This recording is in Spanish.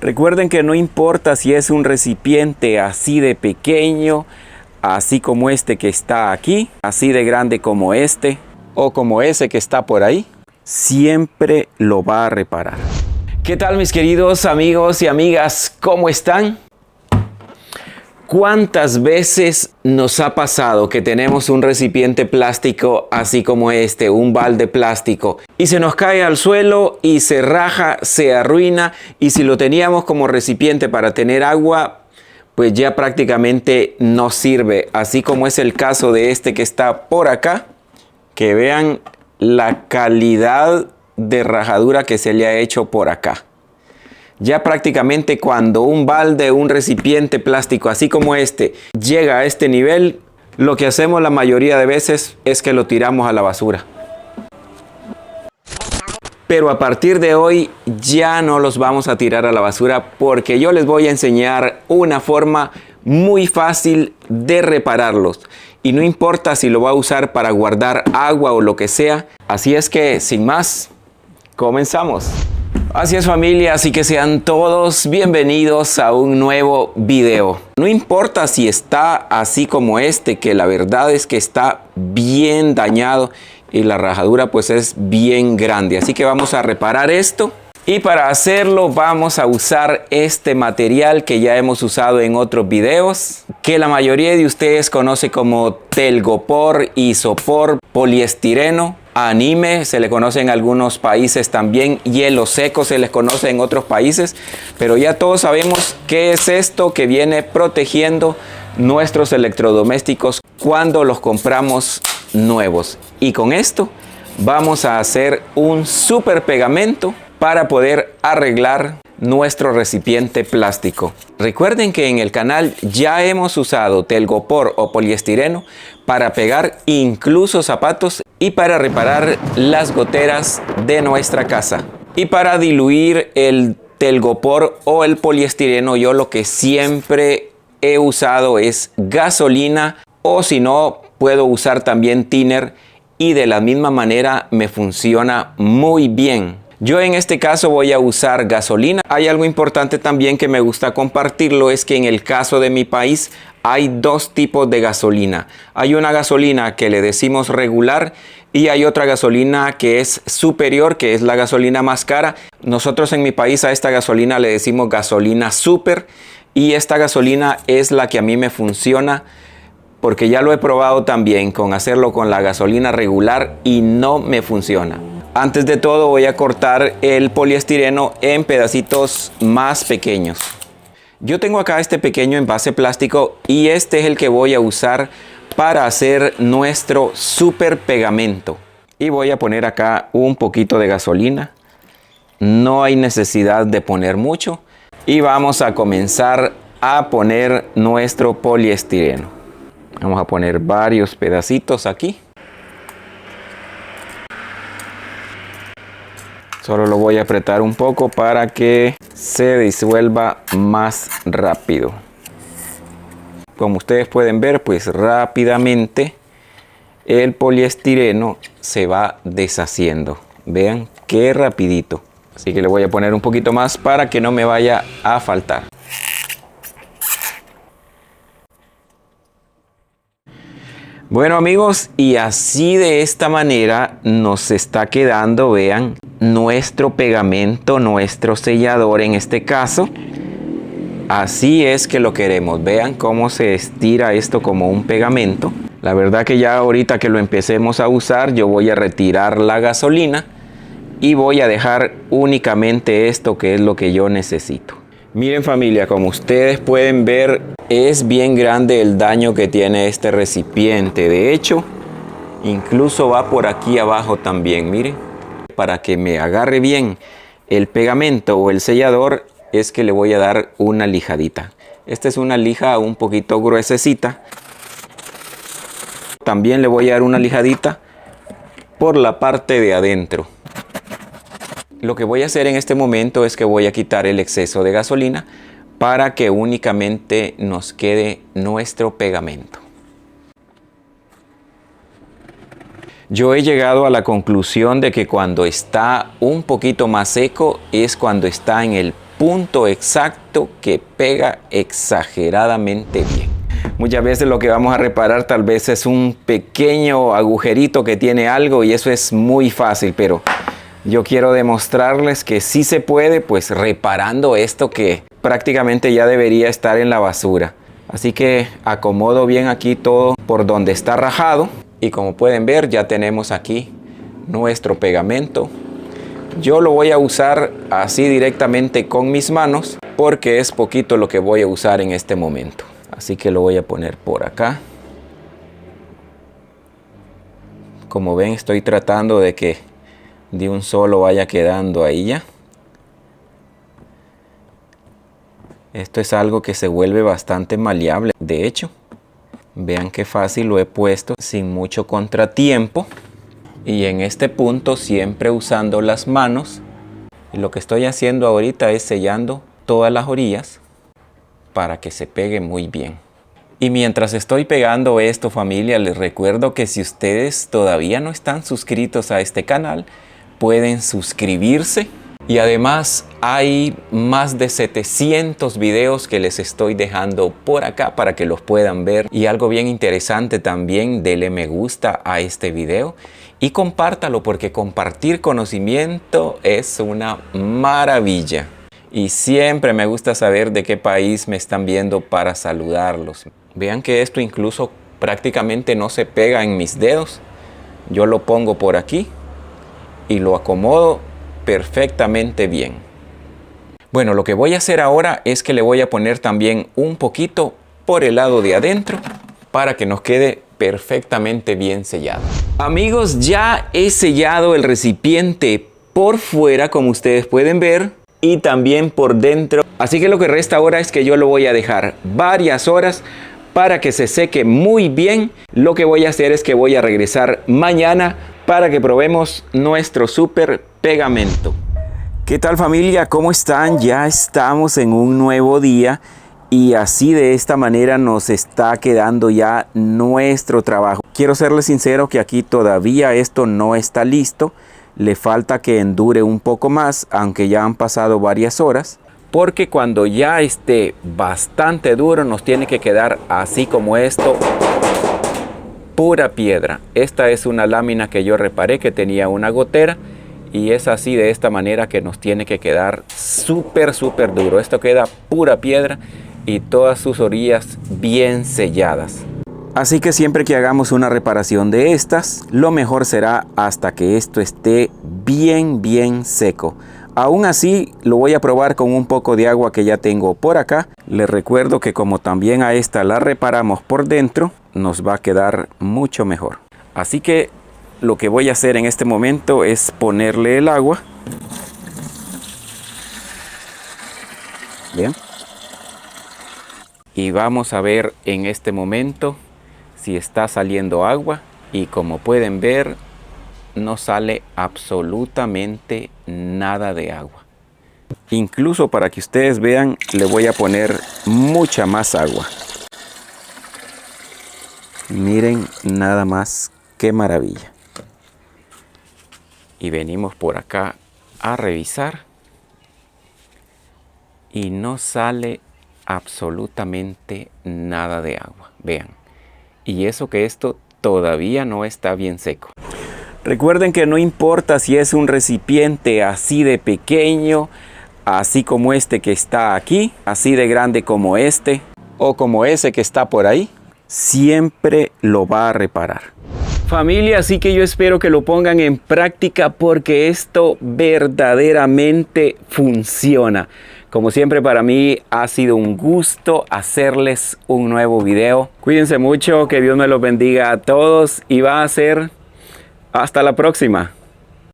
Recuerden que no importa si es un recipiente así de pequeño, así como este que está aquí, así de grande como este, o como ese que está por ahí, siempre lo va a reparar. ¿Qué tal, mis queridos amigos y amigas? ¿Cómo están? ¿Cuántas veces nos ha pasado que tenemos un recipiente plástico así como este, un balde plástico, y se nos cae al suelo y se raja, se arruina, y si lo teníamos como recipiente para tener agua, pues ya prácticamente no sirve? Así como es el caso de este que está por acá, que vean la calidad de rajadura que se le ha hecho por acá. Ya prácticamente cuando un balde, un recipiente plástico así como este llega a este nivel, lo que hacemos la mayoría de veces es que lo tiramos a la basura. Pero a partir de hoy ya no los vamos a tirar a la basura, porque yo les voy a enseñar una forma muy fácil de repararlos. Y no importa si lo va a usar para guardar agua o lo que sea. Así es que, sin más, comenzamos. Así es, familia, así que sean todos bienvenidos a un nuevo video. No importa si está así como este, que la verdad es que está bien dañado y la rajadura pues es bien grande. Así que vamos a reparar esto. Y para hacerlo vamos a usar este material que ya hemos usado en otros videos, que la mayoría de ustedes conoce como telgopor, isopor, poliestireno, anime, se le conoce en algunos países también, hielo seco se les conoce en otros países, pero ya todos sabemos qué es esto que viene protegiendo nuestros electrodomésticos cuando los compramos nuevos. Y con esto vamos a hacer un súper pegamento para poder arreglar nuestro recipiente plástico. Recuerden que en el canal ya hemos usado telgopor o poliestireno para pegar incluso zapatos y para reparar las goteras de nuestra casa. Y para diluir el telgopor o el poliestireno, yo lo que siempre he usado es gasolina, o si no, puedo usar también thinner, y de la misma manera me funciona muy bien. Yo en este caso voy a usar gasolina. Hay algo importante también que me gusta compartirlo, es que en el caso de mi país hay dos tipos de gasolina. Hay una gasolina que le decimos regular y hay otra gasolina que es superior, que es la gasolina más cara. Nosotros en mi país a esta gasolina le decimos gasolina super, y esta gasolina es la que a mí me funciona, porque ya lo he probado también con hacerlo con la gasolina regular y no me funciona. Antes de todo voy a cortar el poliestireno en pedacitos más pequeños. Yo tengo acá este pequeño envase plástico y este es el que voy a usar para hacer nuestro super pegamento. Y voy a poner acá un poquito de gasolina. No hay necesidad de poner mucho. Y vamos a comenzar a poner nuestro poliestireno. Vamos a poner varios pedacitos aquí. Solo lo voy a apretar un poco para que se disuelva más rápido. Como ustedes pueden ver, pues rápidamente el poliestireno se va deshaciendo. Vean qué rapidito. Así que le voy a poner un poquito más para que no me vaya a faltar. Bueno, amigos, y así de esta manera nos está quedando, vean, nuestro pegamento, nuestro sellador en este caso. Así es que lo queremos. Vean cómo se estira esto como un pegamento. La verdad que ya ahorita que lo empecemos a usar, yo voy a retirar la gasolina y voy a dejar únicamente esto, que es lo que yo necesito. Miren, familia, como ustedes pueden ver, es bien grande el daño que tiene este recipiente. De hecho, incluso va por aquí abajo también, miren. Para que me agarre bien el pegamento o el sellador, es que le voy a dar una lijadita. Esta es una lija un poquito gruesecita. También le voy a dar una lijadita por la parte de adentro. Lo que voy a hacer en este momento es que voy a quitar el exceso de gasolina para que únicamente nos quede nuestro pegamento. Yo he llegado a la conclusión de que cuando está un poquito más seco es cuando está en el punto exacto que pega exageradamente bien. Muchas veces lo que vamos a reparar tal vez es un pequeño agujerito que tiene algo y eso es muy fácil, pero yo quiero demostrarles que sí se puede, pues reparando esto que prácticamente ya debería estar en la basura. Así que acomodo bien aquí todo por donde está rajado y como pueden ver ya tenemos aquí nuestro pegamento. Yo lo voy a usar así directamente con mis manos porque es poquito lo que voy a usar en este momento. Así que lo voy a poner por acá. Como ven, estoy tratando de que de un solo vaya quedando ahí ya. Esto es algo que se vuelve bastante maleable. De hecho, vean qué fácil lo he puesto sin mucho contratiempo. Y en este punto siempre usando las manos. Y lo que estoy haciendo ahorita es sellando todas las orillas para que se pegue muy bien. Y mientras estoy pegando esto, familia, les recuerdo que si ustedes todavía no están suscritos a este canal, pueden suscribirse. Y además hay más de 700 videos que les estoy dejando por acá para que los puedan ver. Y algo bien interesante también, dele me gusta a este video y compártalo porque compartir conocimiento es una maravilla. Y siempre me gusta saber de qué país me están viendo para saludarlos. Vean que esto incluso prácticamente no se pega en mis dedos. Yo lo pongo por aquí y lo acomodo perfectamente bien. Bueno, lo que voy a hacer ahora es que le voy a poner también un poquito por el lado de adentro para que nos quede perfectamente bien sellado. Amigos, ya he sellado el recipiente por fuera, como ustedes pueden ver, y también por dentro. Así que lo que resta ahora es que yo lo voy a dejar varias horas para que se seque muy bien. Lo que voy a hacer es que voy a regresar mañana para que probemos nuestro super pegamento. ¿Qué tal, familia? ¿Cómo están? Ya estamos en un nuevo día y así de esta manera nos está quedando ya nuestro trabajo. Quiero serles sincero que aquí todavía esto no está listo. Le falta que endure un poco más, aunque ya han pasado varias horas. Porque cuando ya esté bastante duro nos tiene que quedar así como esto, pura piedra. Esta es una lámina que yo reparé que tenía una gotera y es así de esta manera que nos tiene que quedar súper duro. Esto queda pura piedra y todas sus orillas bien selladas. Así que siempre que hagamos una reparación de estas, lo mejor será hasta que esto esté bien seco. Aún así, lo voy a probar con un poco de agua que ya tengo por acá. Les recuerdo que como también a esta la reparamos por dentro, nos va a quedar mucho mejor. Así que lo que voy a hacer en este momento es ponerle el agua. Bien. Y vamos a ver en este momento si está saliendo agua. Y como pueden ver, no sale absolutamente nada de agua. Incluso para que ustedes vean, le voy a poner mucha más agua. Miren nada más qué maravilla. Y venimos por acá a revisar y no sale absolutamente nada de agua. Vean. Y eso que esto todavía no está bien seco. Recuerden que no importa si es un recipiente así de pequeño, así como este que está aquí, así de grande como este, o como ese que está por ahí, siempre lo va a reparar. Familia, así que yo espero que lo pongan en práctica porque esto verdaderamente funciona. Como siempre, para mí ha sido un gusto hacerles un nuevo video. Cuídense mucho, que Dios me los bendiga a todos y va a ser hasta la próxima.